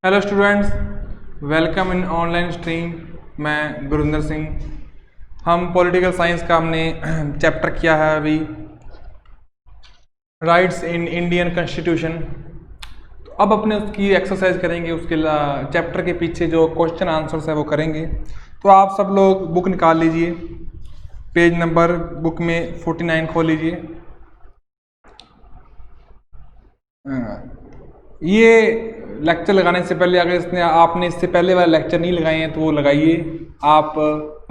Hello students, welcome in online stream. मैं गुरिंदर सिंह। हम political science का हमने चैप्टर किया है अभी, राइट्स इन इंडियन कॉन्स्टिट्यूशन। तो अब अपने उसकी एक्सरसाइज करेंगे, उसके चैप्टर के पीछे जो क्वेश्चन आंसर्स है वो करेंगे। तो आप सब लोग बुक निकाल लीजिए, पेज नंबर बुक में 49 खोल लीजिए। ये लेक्चर लगाने से पहले अगर आपने इससे पहले वाले लेक्चर नहीं लगाए हैं तो वो लगाइए। आप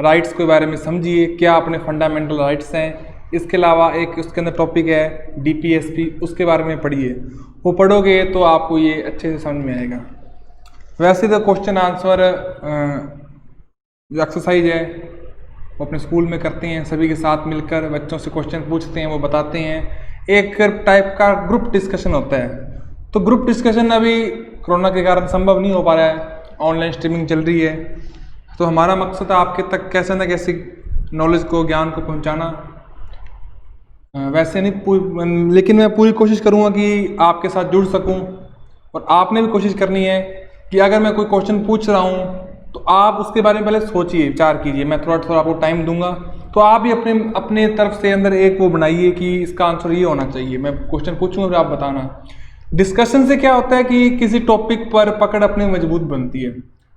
राइट्स के बारे में समझिए, क्या अपने फंडामेंटल राइट्स हैं। इसके अलावा एक उसके अंदर टॉपिक है डीपीएसपी, उसके बारे में पढ़िए। वो पढ़ोगे तो आपको ये अच्छे से समझ में आएगा। वैसे तो क्वेश्चन आंसर जो एक्सरसाइज है वो अपने स्कूल में करते हैं, सभी के साथ मिलकर बच्चों से क्वेश्चन पूछते हैं, वो बताते हैं। एक टाइप का ग्रुप डिस्कशन होता है। तो ग्रुप डिस्कशन अभी कोरोना के कारण संभव नहीं हो पा रहा है, ऑनलाइन स्ट्रीमिंग चल रही है। तो हमारा मकसद है आपके तक कैसे न कैसे नॉलेज को, ज्ञान को पहुंचाना। वैसे नहीं, लेकिन मैं पूरी कोशिश करूंगा कि आपके साथ जुड़ सकूं। और आपने भी कोशिश करनी है कि अगर मैं कोई क्वेश्चन पूछ रहा हूं तो आप उसके बारे में पहले सोचिए, विचार कीजिए। मैं थोड़ा आपको टाइम दूंगा, तो आप भी अपने तरफ से अंदर एक वो बनाइए कि इसका आंसर ये होना चाहिए। मैं क्वेश्चन पूछूंगा फिर आप बताना। डिस्कशन से क्या होता है कि किसी टॉपिक पर पकड़ अपनी मजबूत बनती है।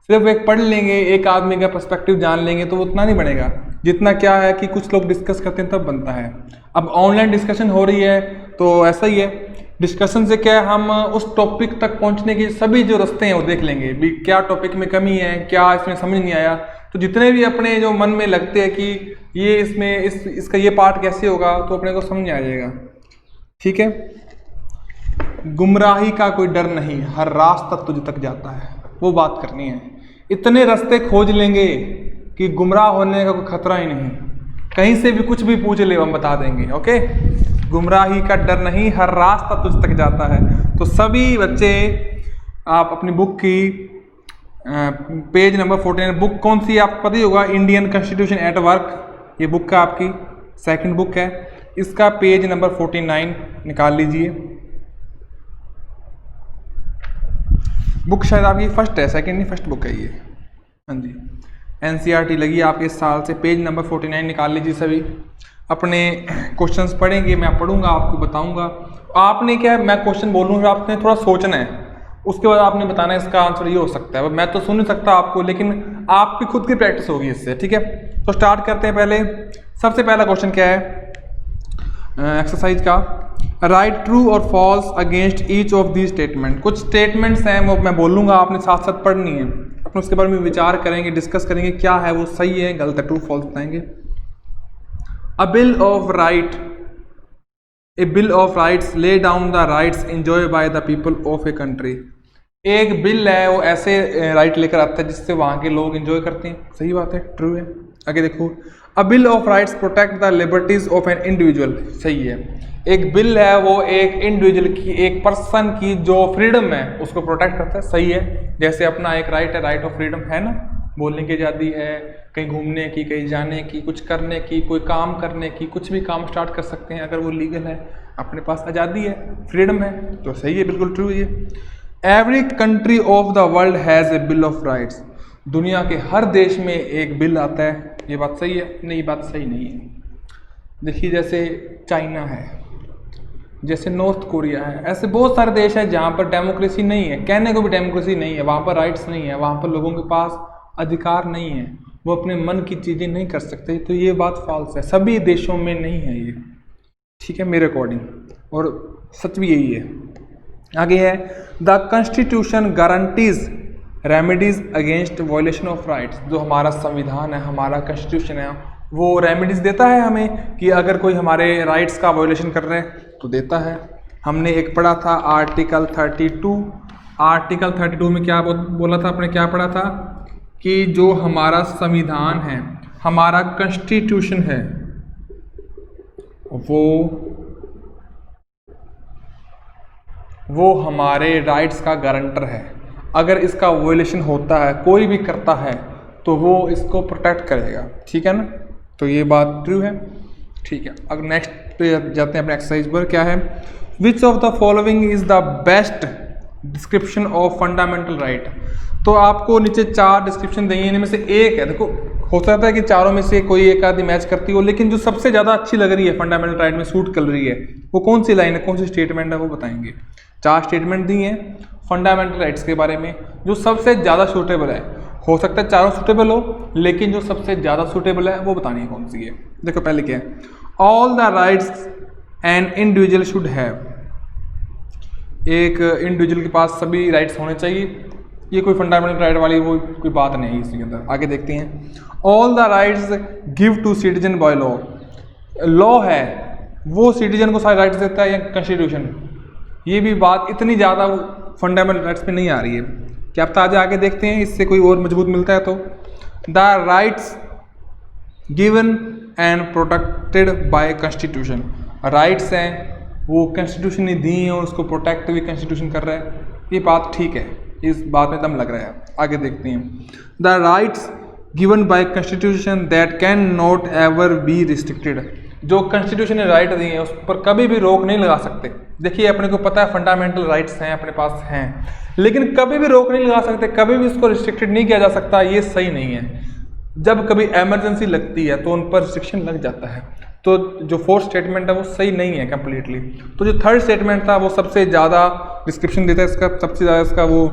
सिर्फ एक पढ़ लेंगे, एक आदमी का पर्सपेक्टिव जान लेंगे तो उतना नहीं बनेगा जितना क्या है कि कुछ लोग डिस्कस करते हैं तब बनता है। अब ऑनलाइन डिस्कशन हो रही है तो ऐसा ही है। डिस्कशन से क्या है, हम उस टॉपिक तक पहुंचने के सभी जो रास्ते हैं वो देख लेंगे भी, क्या टॉपिक में कमी है, क्या इसमें समझ नहीं आया। तो जितने भी अपने जो मन में लगते हैं कि ये इसमें इसका ये पार्ट कैसे होगा, तो अपने को समझ आ जाएगा। ठीक है। गुमराही का कोई डर नहीं, हर रास्ता तुझ तक जाता है, वो बात करनी है। इतने रास्ते खोज लेंगे कि गुमराह होने का कोई खतरा ही नहीं। कहीं से भी कुछ भी पूछ ले, हम बता देंगे। ओके, गुमराही का डर नहीं, हर रास्ता तुझ तक जाता है। तो सभी बच्चे आप अपनी बुक की पेज नंबर 49, बुक कौन सी है आपको पता ही होगा, इंडियन कॉन्स्टिट्यूशन एट वर्क। ये बुक का आपकी सेकंड बुक है। इसका पेज नंबर 49 निकाल लीजिए। बुक शायद आपकी फर्स्ट है, सेकंड नहीं, फर्स्ट बुक है ये। हाँ जी, एनसीईआरटी लगी आपके इस साल से। पेज नंबर 49 निकाल लीजिए। सभी अपने क्वेश्चंस पढ़ेंगे, मैं पढ़ूंगा, आपको बताऊंगा। आपने क्या है, मैं क्वेश्चन बोलूँगा, आपने थोड़ा सोचना है, उसके बाद आपने बताना है इसका आंसर ये हो सकता है। मैं तो सुन नहीं सकता आपको, लेकिन आपकी खुद की प्रैक्टिस होगी इससे। ठीक है, तो स्टार्ट करते हैं। पहले सबसे पहला क्वेश्चन क्या है एक्सरसाइज का, राइट ट्रू और false against each of the statement. कुछ स्टेटमेंट्स हैं वो मैं बोलूँगा, आपने साथ साथ पढ़नी है। अपने उसके बारे में विचार करेंगे, डिस्कस करेंगे, क्या है वो सही है गलत है, ट्रू फॉल्स बताएंगे। अ bill of right, A bill of rights lay down the rights enjoy by the people of a country. एक बिल है वो ऐसे राइट लेकर आता है जिससे वहाँ के लोग एंजॉय करते हैं। सही बात है, ट्रू है। आगे देखो, अ bill of rights protect the liberties of an individual. सही है। एक बिल है वो एक इंडिविजुअल की, एक पर्सन की जो फ्रीडम है उसको प्रोटेक्ट करता है। सही है। जैसे अपना एक राइट है, राइट ऑफ फ्रीडम है ना, बोलने की आज़ादी है, कहीं घूमने की, कहीं जाने की, कुछ करने की, कोई काम करने की, कुछ भी काम स्टार्ट कर सकते हैं अगर वो लीगल है, अपने पास आज़ादी है, फ्रीडम है। तो सही है, बिल्कुल ट्रू है। Every country of the world has a bill of rights. दुनिया के हर देश में एक बिल आता है। ये बात सही है? नहीं, बात सही नहीं है। देखिए, जैसे चाइना है, जैसे नॉर्थ कोरिया है, ऐसे बहुत सारे देश हैं जहाँ पर डेमोक्रेसी नहीं है, कहने को भी डेमोक्रेसी नहीं है, वहाँ पर राइट्स नहीं है, वहाँ पर लोगों के पास अधिकार नहीं है, वो अपने मन की चीज़ें नहीं कर सकते। तो ये बात फॉल्स है, सभी देशों में नहीं है ये। ठीक है, मेरे अकॉर्डिंग, और सच भी यही है। आगे है, the constitution guarantees remedies against violation of rights. जो हमारा संविधान है, हमारा कॉन्स्टिट्यूशन है, वो रेमेडीज देता है हमें कि अगर कोई हमारे राइट्स का वायलेशन कर रहे हैं तो देता है। हमने एक पढ़ा था आर्टिकल 32। आर्टिकल 32 में क्या बोला था, आपने क्या पढ़ा था कि जो हमारा संविधान है, हमारा कॉन्स्टिट्यूशन है, वो हमारे राइट्स का गारंटर है। अगर इसका वायलेशन होता है, कोई भी करता है, तो वो इसको प्रोटेक्ट करेगा। ठीक है ना, तो ये बात ट्रू है। ठीक है, अब नेक्स्ट पे जाते हैं अपने एक्सरसाइज पर। क्या है, which of the following is the best description of fundamental right. तो आपको नीचे 4 डिस्क्रिप्शन देंगे, इनमें से एक है, देखो हो सकता है कि चारों में से कोई एक आदि मैच करती हो, लेकिन जो सबसे ज़्यादा अच्छी लग रही है फंडामेंटल राइट में सूट कर रही है वो कौन सी लाइन है, कौन सी स्टेटमेंट है, वो बताएंगे। 4 स्टेटमेंट दी हैं फंडामेंटल राइट्स के बारे में, जो सबसे ज़्यादा सूटेबल है। हो सकता है चारों सूटेबल हो, लेकिन जो सबसे ज़्यादा सूटेबल है वो बतानी है कौन सी है। देखो पहले क्या है, all the rights an individual should have. एक इंडिविजुअल के पास सभी राइट्स होने चाहिए, ये कोई फंडामेंटल राइट वाली वो कोई बात नहीं है इसके अंदर। आगे देखते हैं, all the rights give to citizen by law. Law है वो सिटीजन को सारे राइट्स देता है या कॉन्स्टिट्यूशन, ये भी बात इतनी ज़्यादा फंडामेंटल राइट्स पे नहीं आ रही है। क्या आप ताज़ा आगे देखते हैं, इससे कोई और मजबूत मिलता है तो, the rights given and protected by constitution. Rights हैं वो कॉन्स्टिट्यूशन ने दी है और उसको प्रोटेक्ट भी कॉन्स्टिट्यूशन कर रहा है, ये बात ठीक है, इस बात में दम लग रहा है। आगे देखते हैं, the rights given by constitution that can not ever be restricted. जो कॉन्स्टिट्यूशन ने राइट दी है उस पर कभी भी रोक नहीं लगा सकते। देखिए अपने को पता है फंडामेंटल राइट्स हैं अपने पास हैं, लेकिन कभी भी रोक नहीं लगा सकते, कभी भी इसको रिस्ट्रिक्टेड नहीं किया जा सकता, ये सही नहीं है। जब कभी एमरजेंसी लगती है तो उन पर रिस्ट्रिक्शन लग जाता है। तो जो 4th स्टेटमेंट है वो सही नहीं है कम्प्लीटली। तो जो 3rd स्टेटमेंट था वो सबसे ज़्यादा डिस्क्रिप्शन देता है इसका, सबसे ज़्यादा इसका वो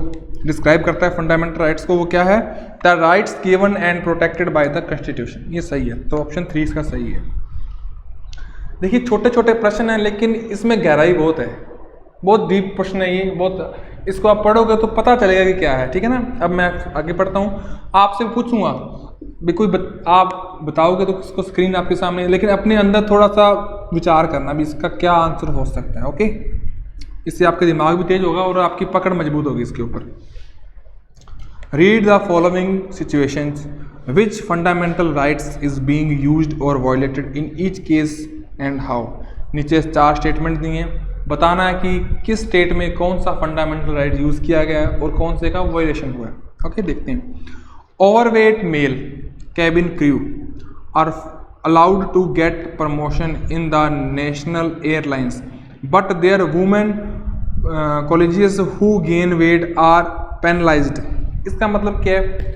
डिस्क्राइब करता है फंडामेंटल राइट्स को। वो क्या है, the rights given and protected by the constitution, ये सही है। तो ऑप्शन 3 इसका सही है। देखिए छोटे छोटे प्रश्न हैं लेकिन इसमें गहराई बहुत है, बहुत डीप प्रश्न है ये, बहुत, इसको आप पढ़ोगे तो पता चलेगा कि क्या है, ठीक है ना। अब मैं आगे पढ़ता हूँ, आपसे पूछूंगा भी कोई आप बताओगे तो इसको स्क्रीन आपके सामने है, लेकिन अपने अंदर थोड़ा सा विचार करना भी इसका क्या आंसर हो सकता है। ओके, इससे आपका दिमाग भी तेज होगा और आपकी पकड़ मजबूत होगी इसके ऊपर। Read the following situations which fundamental rights is being used और violated in each case and how. नीचे 4 स्टेटमेंट दिए हैं, बताना है कि किस स्टेट में कौन सा फंडामेंटल राइट यूज़ किया गया है और कौन से का वायलेशन हुआ है। ओके देखते हैं, overweight male cabin crew are allowed to get promotion in the national airlines but their women colleagues who gain weight are penalised. इसका मतलब क्या है,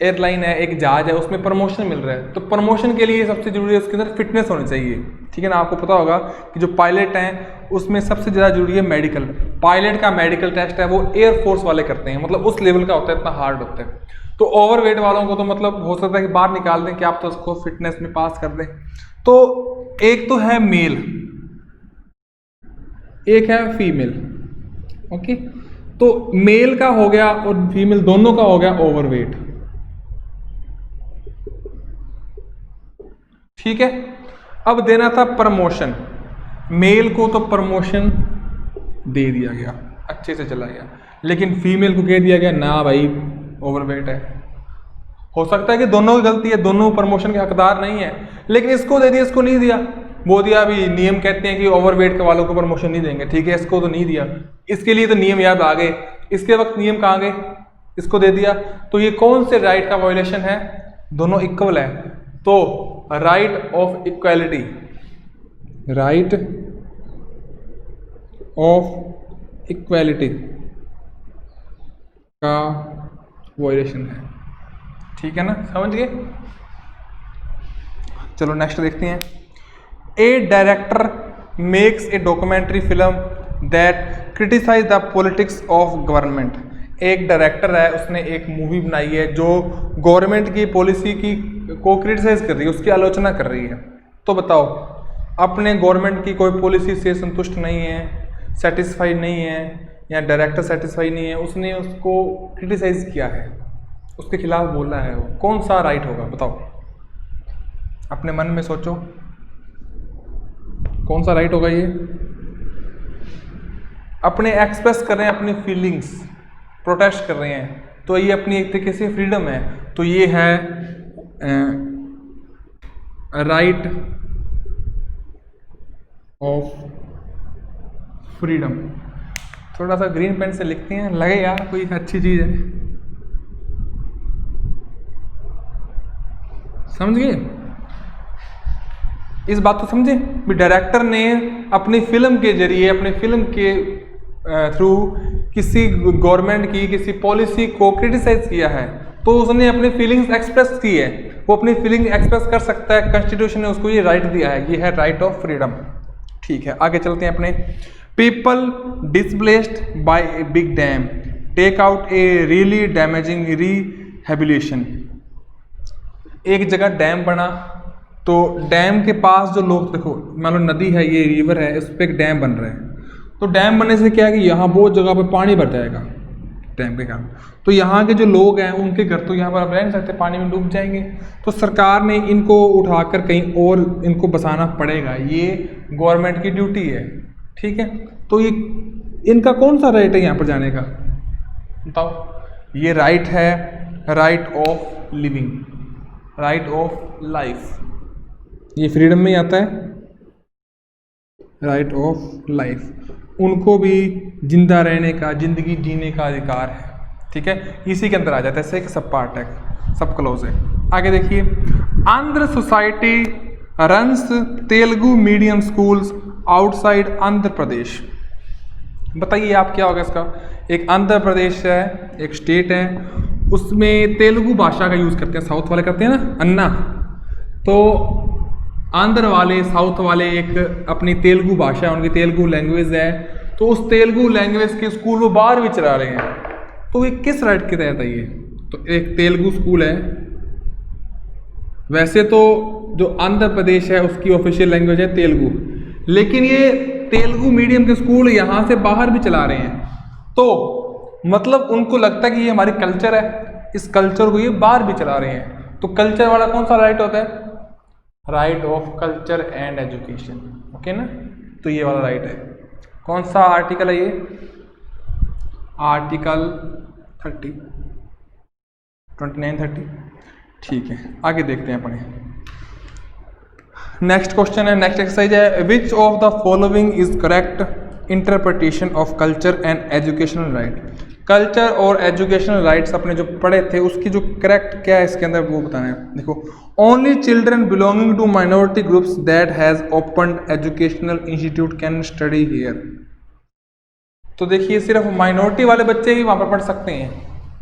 एयरलाइन है, एक जहाज है, उसमें प्रमोशन मिल रहा है, तो प्रमोशन के लिए सबसे जरूरी है उसके अंदर फिटनेस होनी चाहिए, ठीक है ना। आपको पता होगा कि जो पायलट हैं उसमें सबसे ज़्यादा जरूरी है मेडिकल। पायलट का मेडिकल टेस्ट है वो एयरफोर्स वाले करते हैं, मतलब उस लेवल का होता है, इतना हार्ड होता है। तो ओवरवेट वालों को तो मतलब हो सकता है कि बाहर निकाल दें कि आप तो उसको फिटनेस में पास कर दें। तो एक तो है मेल, एक है फीमेल। ओके, तो मेल का हो गया और फीमेल दोनों का हो गया ओवरवेट, ठीक है। अब देना था प्रमोशन, मेल को तो प्रमोशन दे दिया गया, अच्छे से चला गया, लेकिन फीमेल को कह दिया गया ना भाई ओवरवेट है। हो सकता है कि दोनों की गलती है, दोनों प्रमोशन के हकदार नहीं है, लेकिन इसको दे दिया इसको नहीं दिया, वो दिया। अभी नियम कहते हैं कि ओवरवेट के वालों को प्रमोशन नहीं देंगे, ठीक है, इसको तो नहीं दिया, इसके लिए तो नियम याद आ गए, इसके वक्त नियम कहाँ गए, इसको दे दिया। तो ये कौन से राइट का वायलेशन है, दोनों इक्वल है, तो right of equality, right of equality का वायलेशन है, ठीक है ना, समझ गए। चलो नेक्स्ट देखते हैं। A director makes a documentary film that criticise the politics of government. एक डायरेक्टर है, उसने एक मूवी बनाई है जो गवर्नमेंट की पॉलिसी की को क्रिटिसाइज कर रही है, उसकी आलोचना कर रही है। तो बताओ, अपने गवर्नमेंट की कोई पॉलिसी से संतुष्ट नहीं है, सेटिस्फाइड नहीं है, या डायरेक्टर सेटिस्फाइड नहीं है, उसने उसको क्रिटिसाइज किया है, उसके खिलाफ बोला है, वो कौन सा राइट होगा बताओ, अपने मन में सोचो कौन सा राइट होगा। ये अपने एक्सप्रेस कर रहे हैं, अपनी फीलिंग्स प्रोटेस्ट कर रहे हैं, तो ये अपनी एक तरीके से फ्रीडम है, तो ये है राइट ऑफ फ्रीडम। थोड़ा सा ग्रीन पेन से लिखते हैं, लगे यार कोई अच्छी चीज है, समझ गए इस बात को, समझे भी डायरेक्टर ने अपनी फिल्म के जरिए, अपनी फिल्म के थ्रू किसी गवर्नमेंट की किसी पॉलिसी को क्रिटिसाइज किया है तो उसने अपनी फीलिंग्स एक्सप्रेस की है, वो अपनी फीलिंग एक्सप्रेस कर सकता है, कॉन्स्टिट्यूशन ने उसको ये राइट दिया है, ये है राइट ऑफ फ्रीडम। ठीक है, आगे चलते हैं अपने। People displaced by a big dam take out a really damaging rehabilitation. एक जगह डैम बना तो डैम के पास जो लोग, देखो मान लो नदी है, ये रिवर है, इस पर एक डैम बन रहा है, तो डैम बनने से क्या है कि यहाँ बहुत जगह पे पानी भर जाएगा डैम के कारण, तो यहाँ के जो लोग हैं उनके घर तो यहाँ पर अब रह नहीं सकते, पानी में डूब जाएंगे। तो सरकार ने इनको उठाकर कहीं और इनको बसाना पड़ेगा, ये गवर्नमेंट की ड्यूटी है। ठीक है, तो ये इनका कौन सा राइट है यहाँ पर जाने का बताओ? ये राइट है right of living, right of life, ये फ्रीडम में ही आता है, राइट ऑफ लाइफ। उनको भी जिंदा रहने का, जिंदगी जीने का अधिकार है। ठीक है, इसी के अंदर आ जाता है, ऐसे एक सब पार्ट है, सब क्लोज है। आगे देखिए, Andhra society runs Telugu medium schools outside Andhra Pradesh. बताइए आप क्या होगा इसका? एक आंध्र प्रदेश है, एक स्टेट है, उसमें तेलुगु भाषा का यूज़ करते हैं, साउथ वाले करते हैं ना अन्ना, तो आंध्र वाले साउथ वाले एक अपनी तेलुगु भाषा है, उनकी तेलुगु लैंग्वेज है, तो उस तेलुगु लैंग्वेज के स्कूल वो बाहर भी चला रहे हैं, तो ये किस राइट के तहत है ये? तो एक तेलुगु स्कूल है, वैसे तो जो आंध्र प्रदेश है उसकी ऑफिशियल लैंग्वेज है तेलुगु, लेकिन ये तेलुगु मीडियम के स्कूल यहाँ से बाहर भी चला रहे हैं, तो मतलब उनको लगता है कि ये हमारी कल्चर है, इस कल्चर को ये बाहर भी चला रहे हैं। तो कल्चर वाला कौन सा राइट होता है? Right of culture and education. Okay ना, तो ये वाला राइट है। कौन सा आर्टिकल है ये? आर्टिकल 30, 29-30। ठीक है, आगे देखते हैं अपने। नेक्स्ट क्वेश्चन है, नेक्स्ट एक्सरसाइज है, which of the following is correct interpretation of culture and educational right. Culture और एजुकेशनल राइट्स अपने जो पढ़े थे उसकी जो करेक्ट क्या है इसके अंदर वो बताना है। देखो, only children belonging to minority groups that has opened educational institute can study here. तो देखिए, सिर्फ माइनॉरिटी वाले बच्चे ही वहाँ पर पढ़ सकते हैं,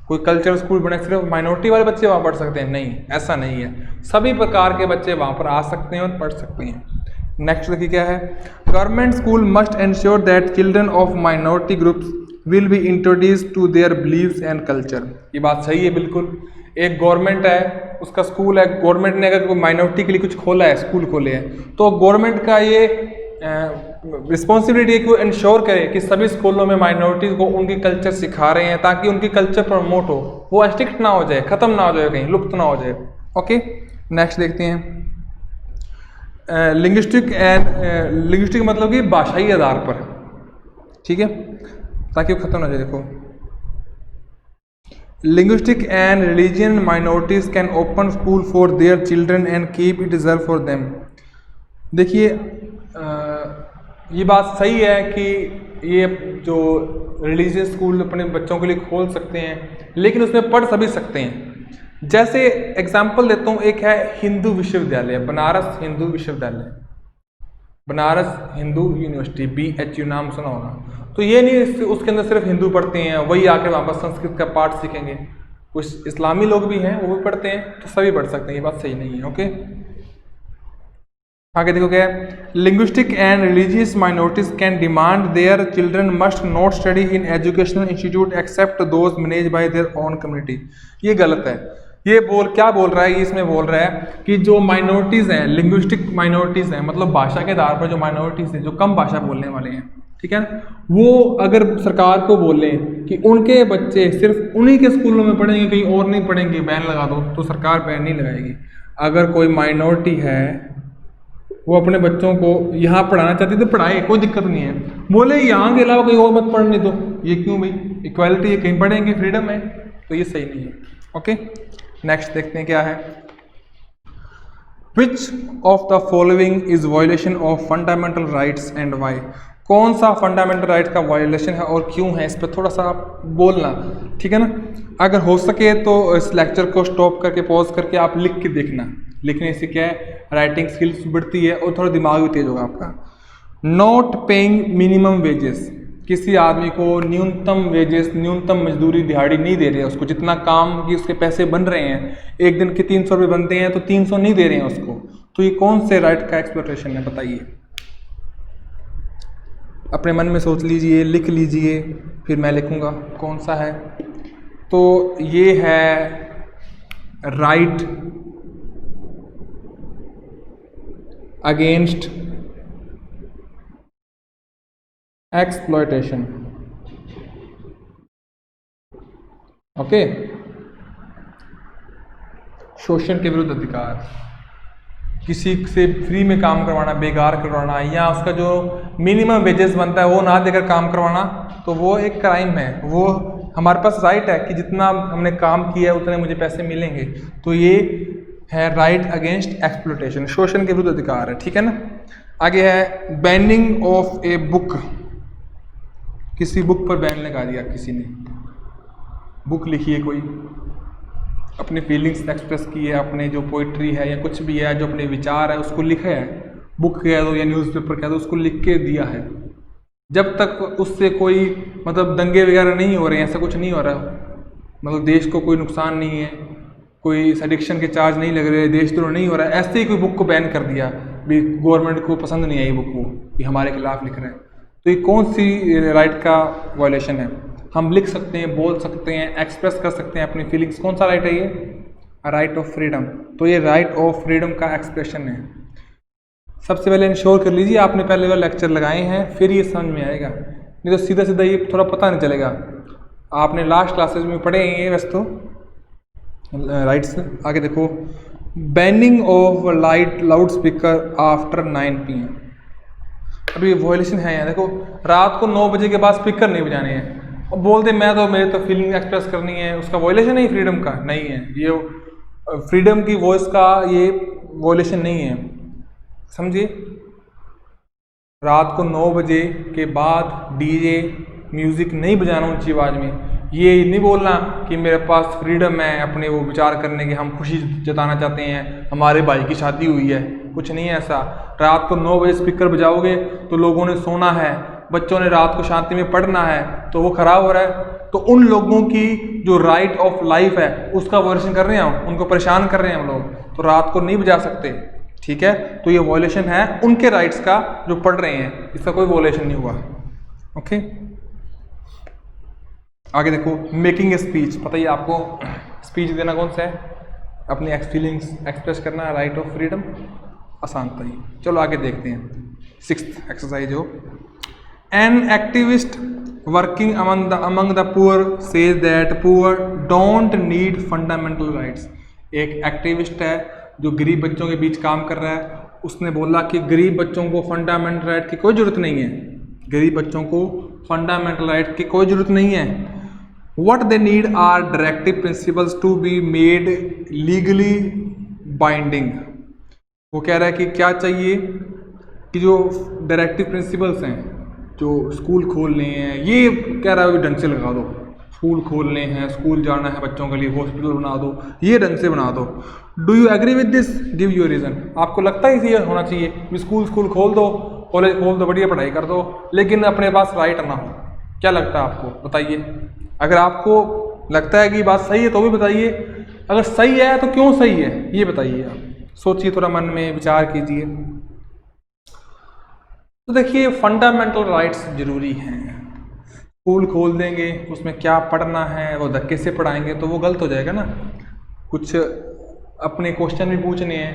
कोई कल्चरल स्कूल बने सिर्फ माइनॉरिटी वाले बच्चे वहाँ पढ़ सकते हैं? नहीं, ऐसा नहीं है, सभी प्रकार के बच्चे वहाँ पर आ सकते हैं और पढ़ सकते हैं। नेक्स्ट देखिए क्या है, government school must ensure that children of minority groups will be introduce to their believes and culture. ये बात सही है बिल्कुल। एक गवर्नमेंट है, उसका स्कूल है, गवर्नमेंट ने अगर कोई माइनॉरिटी के लिए कुछ खोला है, स्कूल खोले हैं, तो गवर्नमेंट का ये रिस्पॉन्सिबिलिटी है कि वो इंश्योर करे कि सभी स्कूलों में माइनॉरिटीज़ को उनकी कल्चर सिखा रहे हैं, ताकि उनकी कल्चर प्रमोट हो, वो एक्सटिंक्ट ना हो जाए, ख़त्म ना हो जाए, कहीं लुप्त ना हो जाए। ओके, नेक्स्ट देखते हैं, लिंग्विस्टिक मतलब कि भाषाई आधार पर, ठीक है, ताकि वो खत्म ना हो जाए। देखो, linguistic and religion minorities can open school for their children and keep it reserve for them. देखिए, ये बात सही है कि ये जो रिलीजियस स्कूल अपने बच्चों के लिए खोल सकते हैं, लेकिन उसमें पढ़ सभी सकते हैं। जैसे एग्जाम्पल देता हूँ, एक है हिंदू विश्वविद्यालय, बनारस हिंदू विश्वविद्यालय, बनारस हिंदू यूनिवर्सिटी, BHU नाम सुना होगा। तो ये नहीं उसके अंदर सिर्फ हिंदू पढ़ते हैं, वही आके वहाँ पर संस्कृत का पाठ सीखेंगे, कुछ इस्लामी लोग भी हैं वो भी पढ़ते हैं, तो सभी पढ़ सकते हैं, ये बात सही नहीं है। ओके, आगे देखो क्या है, linguistic and religious minorities can demand their children must not study in educational institute except those manage by their own community. ये गलत है। ये क्या बोल रहा है, ये इसमें बोल रहा है कि जो माइनॉरिटीज़ हैं, लिंग्विस्टिक माइनॉरिटीज़ हैं, मतलब भाषा के आधार पर जो माइनॉरिटीज़ हैं, जो कम भाषा बोलने वाले हैं, ठीक है ना, वो अगर सरकार को बोलें कि उनके बच्चे सिर्फ उन्हीं के स्कूलों में पढ़ेंगे, कहीं और नहीं पढ़ेंगे, बैन लगा दो, तो सरकार बैन नहीं लगाएगी। अगर कोई माइनॉरिटी है वो अपने बच्चों को यहाँ पढ़ाना चाहती है तो पढ़ाए, कोई दिक्कत नहीं है। बोले यहाँ के अलावा कहीं और मत पढ़ने दो, ये क्यों भाई, इक्वालिटी है, कहीं पढ़ेंगे, फ्रीडम है, तो ये सही नहीं है। ओके, नेक्स्ट देखते हैं क्या है, which of the following is violation of fundamental rights and why. कौन सा फंडामेंटल राइट का वायलेशन है और क्यों है, इस पर थोड़ा सा आप बोलना, ठीक है ना। अगर हो सके तो इस लेक्चर को स्टॉप करके पॉज करके आप लिख के देखना, लिखने से क्या है, राइटिंग स्किल्स बढ़ती है और थोड़ा दिमाग भी तेज होगा आपका। नॉट पेइंग मिनिमम वेजेस, किसी आदमी को न्यूनतम वेजेस, न्यूनतम मजदूरी दिहाड़ी नहीं दे रहे हैं उसको, जितना काम की उसके पैसे बन रहे हैं, एक दिन के 300 रुपये बनते हैं तो 300 नहीं दे रहे हैं उसको, तो ये कौन से राइट का एक्सप्लॉयटेशन है बताइए? अपने मन में सोच लीजिए, लिख लीजिए, फिर मैं लिखूंगा कौन सा है। तो ये है राइट अगेंस्ट एक्सप्लॉयटेशन। ओके, शोषण के विरुद्ध अधिकार, किसी से फ्री में काम करवाना, बेकार करवाना, या उसका जो मिनिमम वेजेस बनता है वो ना देकर काम करवाना, तो वो एक क्राइम है। वो हमारे पास राइट है कि जितना हमने काम किया उतने मुझे पैसे मिलेंगे, तो ये है राइट अगेंस्ट एक्सप्लॉयटेशन, शोषण के विरुद्ध अधिकार है, ठीक है ना। आगे है बैनिंग ऑफ ए बुक, किसी बुक पर बैन लगा दिया किसी ने, बुक लिखी है कोई, अपनी फीलिंग्स एक्सप्रेस की है, अपने जो पोइट्री है या कुछ भी है, जो अपने विचार है उसको लिखा है, बुक कह दो या न्यूज़पेपर कह दो, उसको लिख के दिया है। जब तक उससे कोई मतलब दंगे वगैरह नहीं हो रहे हैं, ऐसा कुछ नहीं हो रहा, मतलब देश को कोई नुकसान नहीं है, कोई सेडिक्शन के चार्ज नहीं लग रहे, देशद्रोह नहीं हो रहा है, ऐसे ही कोई बुक को बैन कर दिया भी, गवर्नमेंट को पसंद नहीं आई बुक को, भी हमारे खिलाफ लिख रहे हैं, तो ये कौन सी राइट का वायलेशन है? हम लिख सकते हैं, बोल सकते हैं, एक्सप्रेस कर सकते हैं अपनी फीलिंग्स, कौन सा राइट है ये? Right of freedom. तो ये राइट ऑफ फ्रीडम का एक्सप्रेशन है। सबसे पहले इंश्योर कर लीजिए आपने पहले वाले लेक्चर लगाए हैं, फिर ये समझ में आएगा, नहीं तो सीधा सीधा ये थोड़ा पता नहीं चलेगा। आपने लास्ट क्लासेज में पढ़े हैं ये वैसे तो राइट्स। आगे देखो, banning of loud speaker after 9 PM। अभी वायलेशन है यहाँ, देखो रात को 9 बजे के बाद स्पीकर नहीं बजाने हैं, और बोल दे मैं तो मेरे तो फीलिंग एक्सप्रेस करनी है, उसका वायलेशन नहीं फ्रीडम का? नहीं है, ये फ्रीडम की वॉइस का ये वायलेशन नहीं है, समझिए। रात को 9 बजे के बाद डीजे म्यूज़िक नहीं बजाना ऊंची आवाज़ में, ये नहीं बोलना कि मेरे पास फ्रीडम है अपने वो विचार करने की, हम खुशी जताना चाहते हैं, हमारे भाई की शादी हुई है, कुछ नहीं है ऐसा। रात को 9 बजे स्पीकर बजाओगे तो लोगों ने सोना है, बच्चों ने रात को शांति में पढ़ना है, तो वो खराब हो रहा है। तो उन लोगों की जो राइट ऑफ लाइफ है उसका वायलेशन कर रहे हैं हम, उनको परेशान कर रहे हैं हम लोग, तो रात को नहीं बजा सकते, ठीक है। तो ये वायलेशन है उनके राइट्स का जो पढ़ रहे हैं, इसका कोई वायलेशन नहीं हुआ, ओके। आगे देखो, मेकिंग ए स्पीच, पता ही आपको स्पीच देना कौन सा है, अपनी फीलिंग्स एक्सप्रेस करना है, राइट ऑफ फ्रीडम, आसान था ये। चलो आगे देखते हैं। 6th एक्सरसाइज हो, an activist working among the poor says that poor don't need fundamental rights। एक एक्टिविस्ट है जो गरीब बच्चों के बीच काम कर रहा है, उसने बोला कि गरीब बच्चों को फंडामेंटल राइट की कोई ज़रूरत नहीं है, गरीब बच्चों को फंडामेंटल राइट की कोई ज़रूरत नहीं है। What they need are directive principles to be made legally binding। वो कह रहा है कि क्या चाहिए कि जो डायरेक्टिव प्रिंसिपल्स हैं, जो स्कूल खोलने हैं, ये कह रहा है ढंग से लगा दो, स्कूल खोलने हैं, स्कूल जाना है बच्चों के लिए, हॉस्पिटल बना दो, ये ढंग से बना दो। Do you agree with this, give your reason. आपको लगता है इसी होना चाहिए कि स्कूल खोल दो, कॉलेज खोल दो, बढ़िया पढ़ाई कर दो, लेकिन अपने पास राइट ना हो? क्या लगता है आपको, बताइए। अगर आपको लगता है कि बात सही है तो भी बताइए, अगर सही है तो क्यों सही है ये बताइए। आप सोचिए, थोड़ा मन में विचार कीजिए। तो देखिए, फंडामेंटल राइट्स जरूरी हैं। स्कूल खोल देंगे, उसमें क्या पढ़ना है वो धक्के से पढ़ाएंगे तो वो गलत हो जाएगा ना। कुछ अपने क्वेश्चन भी पूछने हैं,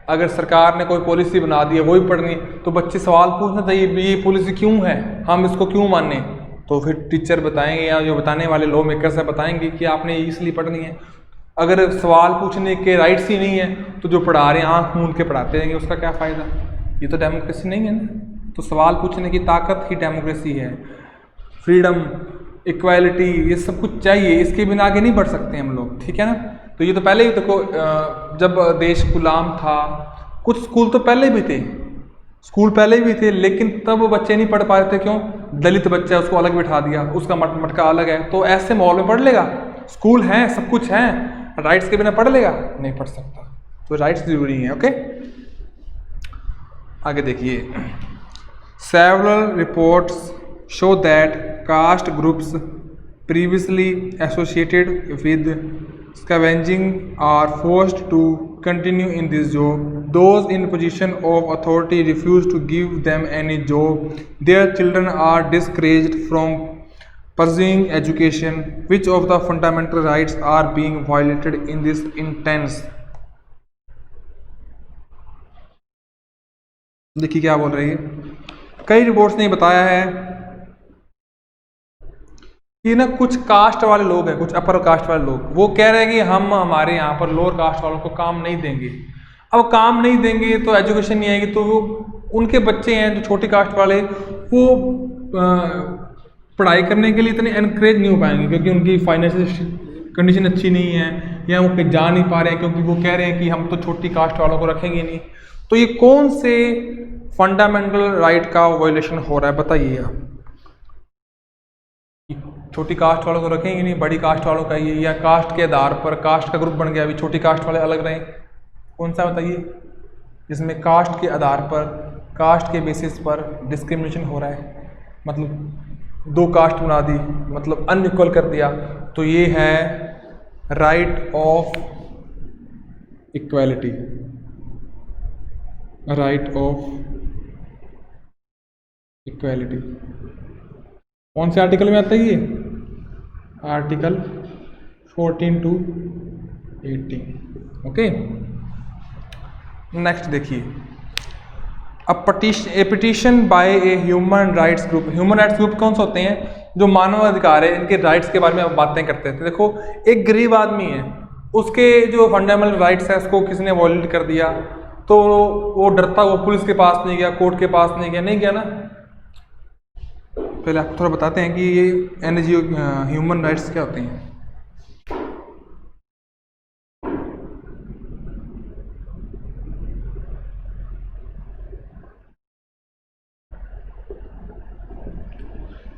अगर सरकार ने कोई पॉलिसी बना दी है वो भी पढ़नी, तो बच्चे सवाल पूछना चाहिए ये पॉलिसी क्यों है, हम इसको क्यों माने, तो फिर टीचर बताएंगे या जो बताने वाले लॉ मेकर्स है बताएंगे कि आपने इसलिए पढ़नी है। अगर सवाल पूछने के राइट्स ही नहीं है तो जो पढ़ा रहे हैं आँख मूंद के पढ़ाते रहेंगे, उसका क्या फ़ायदा? ये तो डेमोक्रेसी नहीं है ना। तो सवाल पूछने की ताकत ही डेमोक्रेसी है। फ्रीडम, इक्वालिटी, ये सब कुछ चाहिए, इसके बिना आगे नहीं बढ़ सकते हम लोग, ठीक है ना। तो ये तो पहले ही देखो, जब देश गुलाम था, कुछ स्कूल तो पहले भी थे, स्कूल पहले भी थे, लेकिन तब वो बच्चे नहीं पढ़ पा रहे थे। क्यों? दलित बच्चा, उसको अलग बिठा दिया, उसका मटका अलग है, तो ऐसे माहौल में पढ़ लेगा? स्कूल हैं, सब कुछ है, राइट्स के बिना पढ़ लेगा? नहीं पढ़ सकता। तो राइट्स जरूरी हैं, ओके। आगे देखिए, several reports show that caste groups previously associated with scavenging are forced to continue in this job. Those in position of authority refuse to give them any job. Their children are discouraged from pursuing education. Which of the fundamental rights are being violated in this instance? देखिए क्या बोल रही है। कई reports ने बताया है कि ना कुछ कास्ट वाले लोग हैं, कुछ अपर कास्ट वाले लोग, वो कह रहे हैं कि हम हमारे यहाँ पर लोअर कास्ट वालों को काम नहीं देंगे। अब काम नहीं देंगे तो एजुकेशन नहीं आएगी, तो वो उनके बच्चे हैं जो छोटी कास्ट वाले, वो पढ़ाई करने के लिए इतने एनकरेज नहीं हो पाएंगे क्योंकि उनकी फाइनेंशियल कंडीशन अच्छी नहीं है, या वो कहीं जा नहीं पा रहे हैं क्योंकि वो कह रहे हैं कि हम तो छोटी कास्ट वालों को रखेंगे नहीं। तो ये कौन से फंडामेंटल राइट का वायलेशन हो रहा है बताइए आप। छोटी कास्ट वालों को रखेंगे नहीं, बड़ी कास्ट वालों का ये, या कास्ट के आधार पर कास्ट का ग्रुप बन गया, अभी छोटी कास्ट वाले अलग रहें, कौन सा बताइए जिसमें कास्ट के आधार पर, कास्ट के बेसिस पर डिस्क्रिमिनेशन हो रहा है, मतलब दो कास्ट बना दी, मतलब अनइक्वल कर दिया। तो ये है right of equality, right of equality. कौन से आर्टिकल में आता है ये? Article 14 to 18। ओके, नेक्स्ट देखिए, a petition by a human rights group. Human rights group कौन से होते हैं? जो मानव अधिकार है, इनके राइट्स के बारे में हम बातें करते हैं। तो देखो, एक गरीब आदमी है, उसके जो फंडामेंटल राइट्स है उसको किसी ने वॉयलेट कर दिया, तो वो डरता हुआ पुलिस के पास नहीं गया, कोर्ट के पास नहीं गया ना। पहले आपको थोड़ा बताते हैं कि ये एनजीओ ह्यूमन राइट्स क्या होते हैं।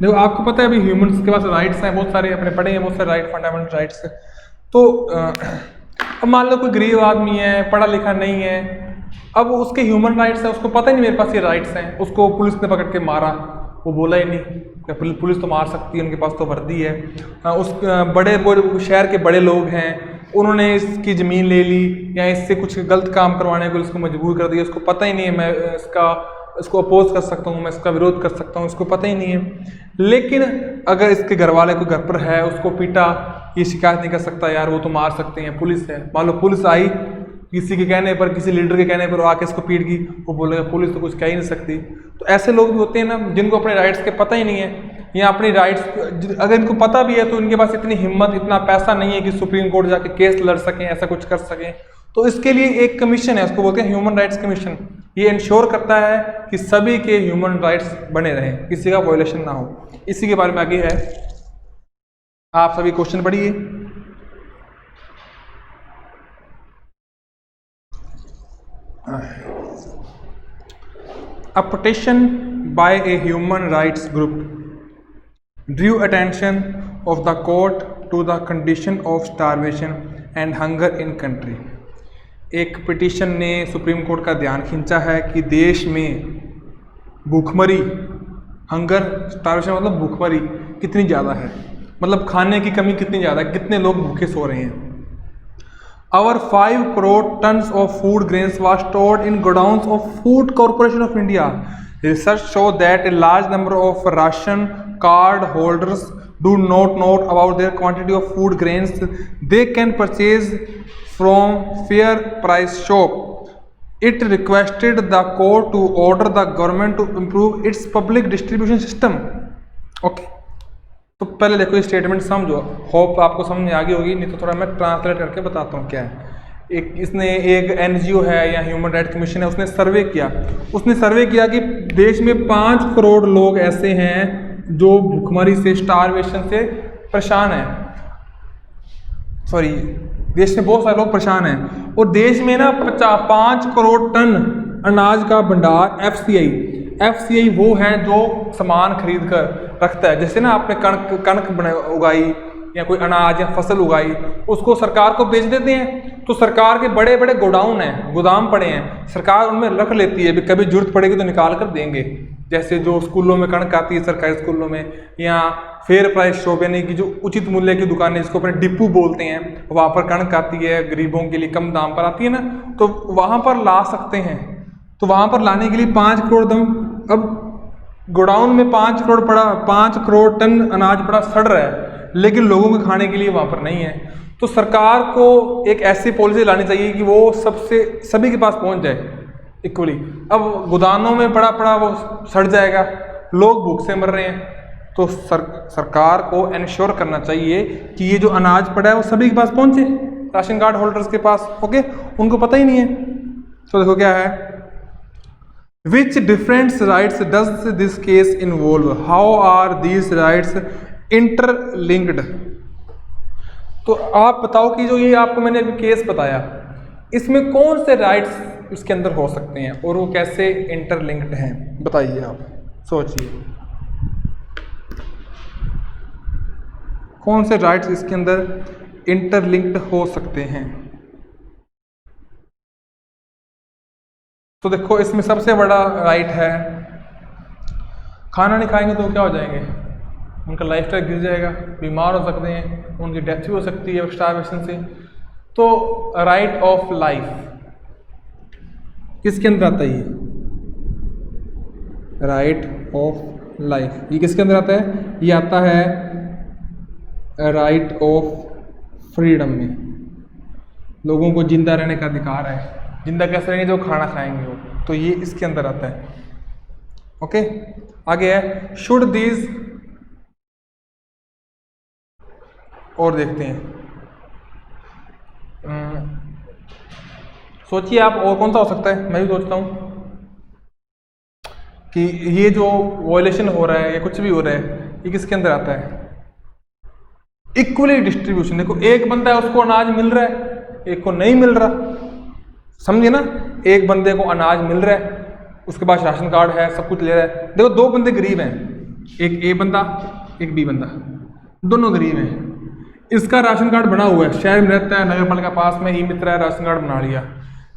देखो, आपको पता है अभी ह्यूमंस के पास राइट्स हैं बहुत सारे, अपने पढ़े हैं बहुत सारे राइट, फंडामेंटल राइट्स है। तो अब मान लो कोई गरीब आदमी है, पढ़ा लिखा नहीं है, अब उसके ह्यूमन राइट्स हैं, उसको पता ही नहीं मेरे पास ये राइट्स हैं, उसको पुलिस ने पकड़ के मारा, वो बोला ही नहीं, पुलिस तो मार सकती है, उनके पास तो वर्दी है। उस बड़े शहर के बड़े लोग हैं, उन्होंने इसकी ज़मीन ले ली या इससे कुछ गलत काम करवाने को उसको मजबूर कर दिया, उसको पता ही नहीं है मैं इसको अपोज कर सकता हूँ, मैं इसका विरोध कर सकता हूँ, उसको पता ही नहीं है। लेकिन अगर इसके घर वाले को घर पर है, उसको पीटा, ये शिकायत नहीं कर सकता, यार वो तो मार सकते हैं, पुलिस है। मान लो पुलिस आई, किसी के कहने पर, किसी लीडर के कहने पर आके इसको पीट गई, वो बोलेगा पुलिस तो कुछ कह ही नहीं सकती। तो ऐसे लोग भी होते हैं ना जिनको अपने राइट्स के पता ही नहीं है, या अपनी राइट्स अगर इनको पता भी है तो इनके पास इतनी हिम्मत, इतना पैसा नहीं है कि सुप्रीम कोर्ट जाके केस लड़ सकें, ऐसा कुछ कर सकें। तो इसके लिए एक कमीशन है, उसको बोलते हैं ह्यूमन राइट्स कमीशन। ये इंश्योर करता है कि सभी के ह्यूमन राइट्स बने रहें, किसी का वायलेशन ना हो। इसी के बारे में आगे है, आप सभी क्वेश्चन पढ़िए। A petition by a human rights group drew attention of the court to the condition of starvation and hunger in country। एक पिटीशन ने सुप्रीम कोर्ट का ध्यान खींचा है कि देश में भूखमरी, हंगर, स्टार्वेशन मतलब भूखमरी कितनी ज़्यादा है, मतलब खाने की कमी कितनी ज़्यादा है, कितने लोग भूखे सो रहे हैं। Our 5 crore tons of food grains was stored in godowns of Food Corporation of India. Research show that a large number of ration card holders do not know about their quantity of food grains they can purchase from fair price shop. It requested the court to order the government to improve its public distribution system. Okay. तो पहले देखो ये statement समझो, hope आपको समझ में आ गई होगी, नहीं तो थोड़ा मैं ट्रांसलेट करके बताता हूँ क्या है। इसने एक एनजीओ है या ह्यूमन राइट्स कमीशन है, उसने सर्वे किया। उसने सर्वे किया कि देश में 5 करोड़ लोग ऐसे हैं जो भूखमरी से, स्टारवेशन से परेशान हैं। सॉरी, देश में बहुत सारे लोग परेशान हैं, और देश में ना 5 करोड़ टन अनाज का भंडार एफसीआई वो है जो सामान खरीद कर रखता है। जैसे ना आपने कणक उगाई या कोई अनाज या फसल उगाई, उसको सरकार को बेच देते हैं, तो सरकार के बड़े बड़े गोडाउन हैं, गोदाम पड़े हैं, सरकार उनमें रख लेती है, कभी जरूरत पड़ेगी तो निकाल कर देंगे। जैसे जो स्कूलों में कणक आती है सरकारी स्कूलों में, या फेयर प्राइस शॉप यानी कि जो उचित मूल्य की दुकानें जिसको अपने डिपू बोलते हैं, वहाँ पर कणक आती है गरीबों के लिए कम दाम पर आती है ना, तो वहाँ पर ला सकते हैं। तो वहाँ पर लाने के लिए 5 करोड़ दम, अब गोडाउन में 5 करोड़ पड़ा, 5 करोड़ टन अनाज पड़ा सड़ रहा है, लेकिन लोगों के खाने के लिए वहाँ पर नहीं है। तो सरकार को एक ऐसी पॉलिसी लानी चाहिए कि वो सभी के पास पहुँच जाए इक्वली। अब गोदामों में पड़ा पड़ा वो सड़ जाएगा, लोग भूख से मर रहे हैं। तो सरकार को एंश्योर करना चाहिए कि ये जो अनाज पड़ा है वो सभी के पास पहुंचे, राशन कार्ड होल्डर्स के पास। ओके, उनको पता ही नहीं है। तो देखो क्या है, which different rights does this case involve, how are these rights interlinked. तो आप बताओ कि जो ये आपको मैंने अभी केस बताया, इसमें कौन से राइट्स इसके अंदर हो सकते हैं और वो कैसे इंटरलिंक्ड हैं, बताइए आप, सोचिए कौन से राइट्स इसके अंदर इंटरलिंक्ड हो सकते हैं। तो देखो इसमें सबसे बड़ा राइट है, खाना नहीं खाएंगे तो क्या हो जाएंगे, उनका लाइफस्टाइल गिर जाएगा, बीमार हो सकते हैं, उनकी डेथ भी हो सकती है स्टारवेशन से। तो राइट ऑफ लाइफ किसके अंदर आता है, ये राइट ऑफ लाइफ ये किसके अंदर आता है, ये आता है राइट ऑफ फ्रीडम में। लोगों को जिंदा रहने का अधिकार है, जिंदा कैसे रहेंगे, जो खाना खाएंगे वो, तो ये इसके अंदर आता है। ओके, आगे है शुड दीज, और देखते हैं, सोचिए आप और कौन सा हो सकता है। मैं भी सोचता हूँ कि ये जो वॉयलेशन हो रहा है या कुछ भी हो रहा है, ये किसके अंदर आता है, इक्वली डिस्ट्रीब्यूशन। देखो एक बंदा है उसको अनाज मिल रहा है, एक को नहीं मिल रहा, समझे ना। एक बंदे को अनाज मिल रहा है, उसके पास राशन कार्ड है, सब कुछ ले रहा है। देखो दो बंदे गरीब हैं, एक ए बंदा एक बी बंदा, दोनों गरीब हैं। इसका राशन कार्ड बना हुआ है, शहर में रहता है, नगर पालिका पास में, ई मित्र है, राशन कार्ड बना लिया।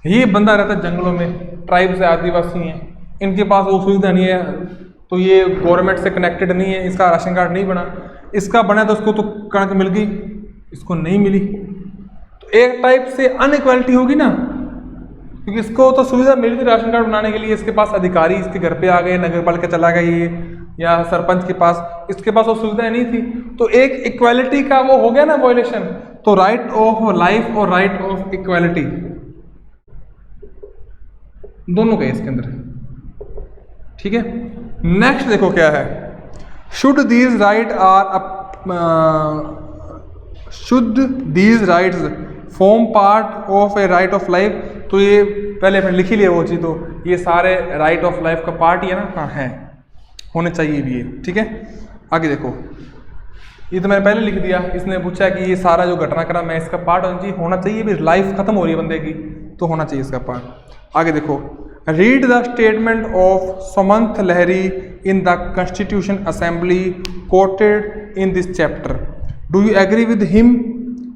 ये बंदा रहता है जंगलों में, ट्राइब से, आदिवासी हैं, इनके पास वो सुविधा नहीं है, तो ये गवर्नमेंट से कनेक्टेड नहीं है, इसका राशन कार्ड नहीं बना। इसका बना तो उसको तो कणक मिल गई, इसको नहीं मिली। तो एक टाइप से अनइक्वालिटी होगी ना, क्योंकि इसको तो सुविधा मिली थी राशन कार्ड बनाने के लिए, इसके पास अधिकारी इसके घर पे आ गए, नगर पालिका चला गया ये, या सरपंच के पास, इसके पास वो सुविधाएं नहीं थी। तो एक इक्वालिटी का वो हो गया ना वायलेशन। तो राइट ऑफ लाइफ और राइट ऑफ इक्वालिटी दोनों का इसके अंदर, ठीक है। नेक्स्ट देखो क्या है, should these right form part of A right of life. तो ये पहले अपने लिख ही लिया वो चीज़, तो ये सारे राइट ऑफ लाइफ का पार्ट ही है ना, हाँ है, होने चाहिए भी ये, ठीक है। आगे देखो, ये तो मैंने पहले लिख दिया, इसने पूछा कि ये सारा जो घटनाक्रम है इसका पार्ट होना चाहिए भी, लाइफ खत्म हो रही है बंदे की तो होना चाहिए इसका पार्ट। आगे देखो, read the statement of Sumant Lahiri in the constitution assembly quoted in this chapter, do you agree with him,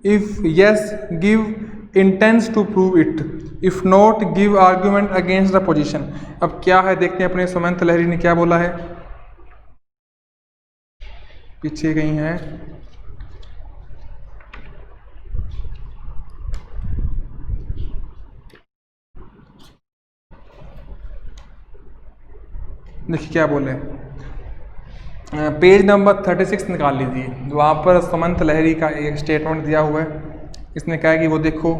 if yes give instances to prove it, if not give argument against the position. अब क्या है देखते हैं अपने सुमंत लहरी ने क्या बोला है, पीछे कहीं है, देखिए क्या बोले, पेज नंबर 36 निकाल लीजिए, वहाँ पर सुमंत लहरी का एक स्टेटमेंट दिया हुआ है। इसने कहा कि वो देखो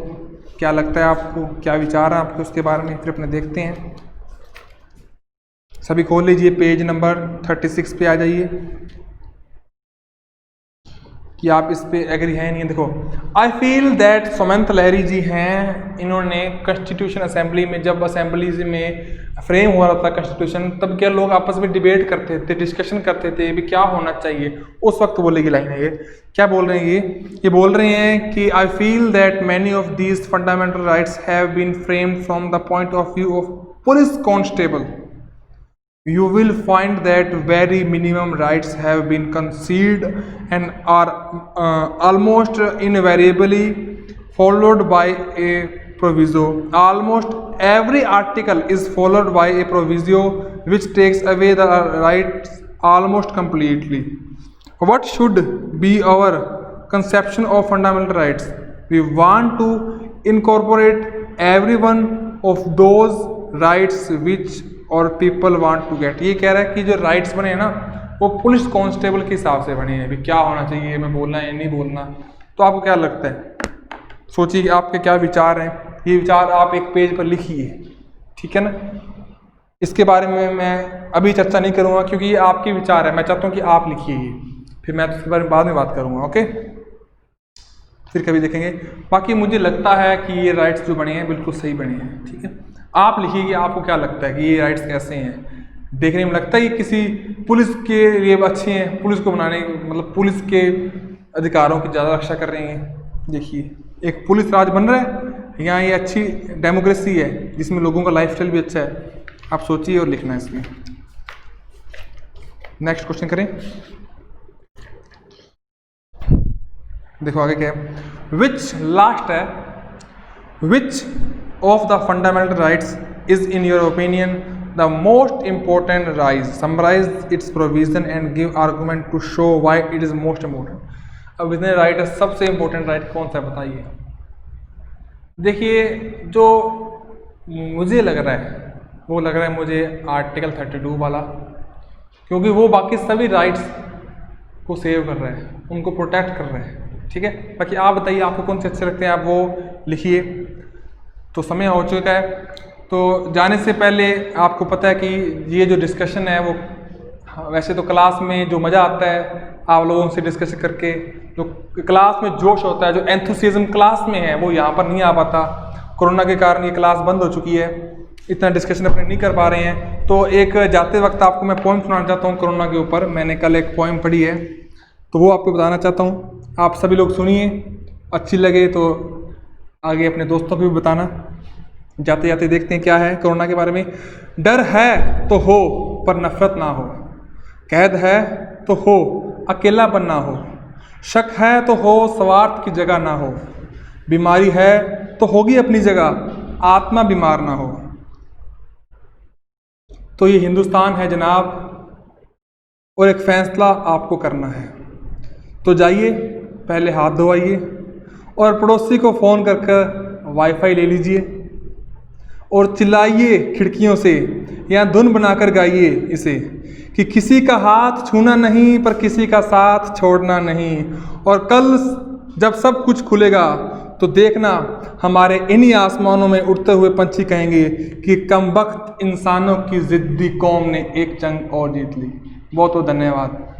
क्या लगता है आपको, क्या विचार है आपके उसके बारे में, फिर अपने देखते हैं। सभी खोल लीजिए, पेज नंबर 36 पे आ जाइए कि आप इस पे एग्री हैं नहीं। देखो, आई फील दैट सुमंत लहरी जी हैं, इन्होंने कॉन्स्टिट्यूशन असेंबली में, जब असेंबलीज में फ्रेम हो रहा था कॉन्स्टिट्यूशन, तब क्या लोग आपस में डिबेट करते थे, डिस्कशन करते थे भी क्या होना चाहिए, उस वक्त बोलेगी लाइन है ये। क्या बोल रहे हैं ये बोल रहे हैं कि I feel that many of these fundamental rights have been framed from the point of view of police constable. You will find that very minimum rights have been conceded and are almost invariably followed by a proviso. Almost every article is followed by a proviso which takes away the rights almost completely. What should be our conception of fundamental rights? We want to incorporate every one of those rights which और people want to get. ये कह रहा है कि जो rights बने हैं ना वो पुलिस कांस्टेबल के हिसाब से बने हैं, भी क्या होना चाहिए, मैं बोलना है नहीं बोलना। तो आपको क्या लगता है, सोचिए कि आपके क्या विचार हैं। ये विचार आप एक पेज पर लिखिए, ठीक है ना। इसके बारे में मैं अभी चर्चा नहीं करूँगा क्योंकि ये आपके विचार है, मैं चाहता हूँ कि आप लिखिए ये, फिर मैं इसके बारे में बाद में बात करूँगा, ओके, फिर कभी देखेंगे। बाकी मुझे लगता है कि ये राइट्स जो बने हैं बिल्कुल सही बने हैं, ठीक है। आप लिखिए कि आपको क्या लगता है कि ये राइट्स कैसे हैं। देखने में लगता है कि किसी पुलिस के लिए अच्छे हैं, पुलिस को बनाने मतलब पुलिस के अधिकारों की ज़्यादा रक्षा कर रही हैं। देखिए एक पुलिस राज बन रहा है, यहाँ ये अच्छी डेमोक्रेसी है जिसमें लोगों का लाइफस्टाइल भी अच्छा है। आप सोचिए और लिखना है इसमें। नेक्स्ट क्वेश्चन करें, देखो आगे क्या है। विच लास्ट है, which of the fundamental rights is in your opinion the most important right, summarise its provision and give argument to show why it is most important. अब इतने राइट है, सबसे इम्पोर्टेंट राइट कौन सा है बताइए। देखिए जो मुझे लग रहा है वो लग रहा है मुझे आर्टिकल 32 वाला, क्योंकि वो बाकी सभी राइट्स को सेव कर रहे हैं, उनको प्रोटेक्ट कर रहे हैं, ठीक है। बाकी आप बताइए आपको कौन से अच्छे लगते हैं, आप वो लिखिए। तो समय हो चुका है, तो जाने से पहले आपको पता है कि ये जो डिस्कशन है वो वैसे तो क्लास में जो मज़ा आता है आप लोगों से डिस्कस करके, जो क्लास में जोश होता है, जो एंथुसियाज्म क्लास में है वो यहाँ पर नहीं आ पाता। कोरोना के कारण ये क्लास बंद हो चुकी है, इतना डिस्कशन अपने नहीं कर पा रहे हैं। तो एक जाते वक्त आपको मैं पोइम सुनाना चाहता हूँ कोरोना के ऊपर। मैंने कल एक पोइम पढ़ी है तो वो आपको बताना चाहता हूँ, आप सभी लोग सुनिए, अच्छी लगे तो आगे अपने दोस्तों को भी बताना। जाते जाते देखते हैं क्या है कोरोना के बारे में। डर है तो हो पर नफरत ना हो, कैद है तो हो अकेलापन ना हो, शक है तो हो स्वार्थ की जगह ना हो, बीमारी है तो होगी अपनी जगह आत्मा बीमार ना हो। तो ये हिंदुस्तान है जनाब, और एक फैसला आपको करना है। तो जाइए पहले हाथ धोइए और पड़ोसी को फ़ोन कर वाईफाई ले लीजिए और चिल्लाइए खिड़कियों से या धुन बनाकर गाइए इसे कि किसी का हाथ छूना नहीं पर किसी का साथ छोड़ना नहीं। और कल जब सब कुछ खुलेगा तो देखना हमारे इन्हीं आसमानों में उड़ते हुए पंछी कहेंगे कि कमबख्त इंसानों की ज़िद्दी कौम ने एक जंग और जीत ली। बहुत बहुत धन्यवाद।